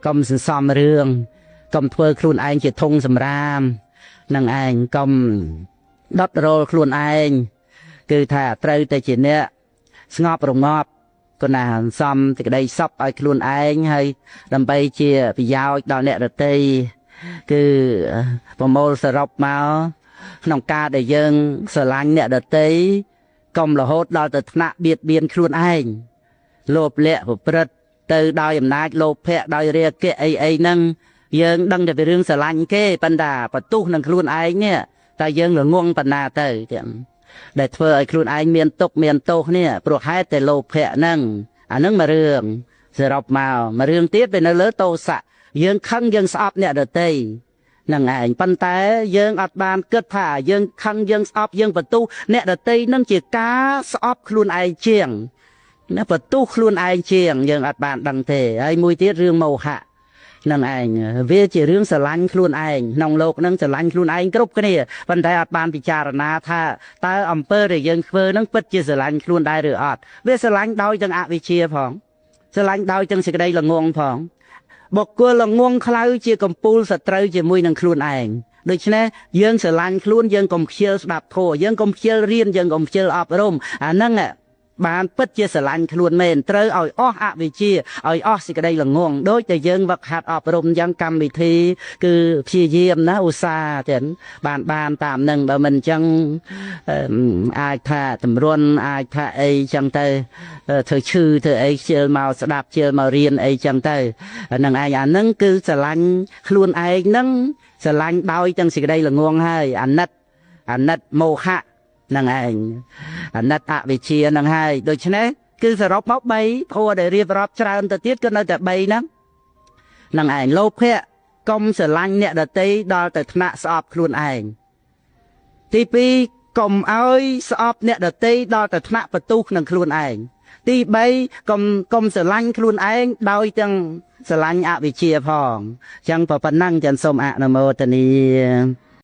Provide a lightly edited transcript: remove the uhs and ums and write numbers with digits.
កំសន្សំរឿងកំធ្វើខ្លួនឯងជាធុងសម្រាមនឹងឯងកំដុតរលខ្លួនឯងគឺថាត្រូវតែជាអ្នកស្ងប់រងាប់ក៏ណាសំសេចក្តីសពឲ្យខ្លួនឯងហើយដើម្បីជាប្រយោជន៍ដល់អ្នកដទៃគឺប្រមូលសរុបមកក្នុងការដែលយើងស្រឡាញ់អ្នកដទៃកុំរហូតដល់ទៅថ្នាក់បៀតបៀនខ្លួនឯងលោភលៈប្រព្រឹត្តទៅដោយអំណាចលោភៈដោយរាគៈអីហ្នឹងយើងដឹងតែពីរឿងស្រឡាញ់គេប៉ុន្តែបន្ទុះនឹងខ្លួនឯងនេះតែយើងល្ងងបណ្ណាទៅទាំងដែលធ្វើឲ្យខ្លួនឯងមានទុកមានទោសនេះព្រោះហេតុតែលោភៈហ្នឹងអាហ្នឹងមួយរឿងសរុបមកមួយរឿងទៀតវានៅលើទោសៈយើងខឹងយើងស្អប់អ្នកដទៃនឹងឯងប៉ុន្តែយើងអត់បានគិតថាយើងខឹងយើងស្អប់យើងបន្ទុះអ្នកដទៃនឹងជាការស្អប់ខ្លួនឯងជាងណាបន្ទុះខ្លួនឯងជាងយើងអត់បានដឹងទេហើយមួយទៀតរឿងមោហៈនឹងឯងវាជារឿងស្រឡាញ់ខ្លួនឯងក្នុងโลกហ្នឹងស្រឡាញ់ខ្លួនឯងគ្រប់គ្នាប៉ុន្តែអត់បានពិចារណាថាតើអំពើដែលយើងធ្វើហ្នឹងពិតជាស្រឡាញ់ខ្លួនដែរឬអត់វាស្រឡាញ់ដោយទាំងអវិជ្ជាផងស្រឡាញ់ដោយទាំងសេចក្តីល្ងងផងបុគ្គលល្ងងខ្លៅជាកំពូលសត្រូវជាមួយនឹងខ្លួនឯងដូច្នេះយើងស្រឡាញ់ខ្លួនយើងកុំខ្ជិលស្ដាប់ធម៌យើងកុំខ្ជិលរៀនយើងកុំខ្ជិលអប់រំអាហ្នឹងបានពិតជាស្រឡាញ់ខ្លួនមែនត្រូវឲ្យអស់អវិជ្ជាឲ្យអស់សេចក្តីល្ងងដូចតែយើងវឹកហាត់អប់រំយ៉ាងកម្មវិធីគឺព្យាយាមណាឧស្សាហ៍ទាំងបានតាមនឹងបើមិនអញ្ចឹងអាចថាតម្រុនអាចថាអីចឹងទៅធ្វើឈឺធ្វើអីខ្ជិលមកស្ដាប់ខ្ជិលមករៀនអីចឹងទៅហ្នឹងឯងអាហ្នឹងគឺស្រឡាញ់ខ្លួនឯងហ្នឹងស្រឡាញ់ដោយទាំងសេចក្តីល្ងងហើយអាណិតមោហៈនឹងឯងអាណិតអវិជ្ជានឹងហើយដូច្នេះគឺសរុបមក3ធម៌ដែលរៀបរាប់ច្រើនទៅទៀតគឺនៅតែ3ហ្នឹងនឹងឯងលោភៈកុំស្រឡាញ់អ្នកដទៃដល់ទៅថ្នាក់ស្អប់ខ្លួនឯងទី2កុំឲ្យស្អប់អ្នកដទៃដល់ទៅថ្នាក់បន្ទុះនឹងខ្លួនឯងទី3កុំស្រឡាញ់ខ្លួនឯងដោយទាំងស្រឡាញ់អវិជ្ជាផងអញ្ចឹងប៉ុណ្ណឹងចឹងសូមអនុមោទនា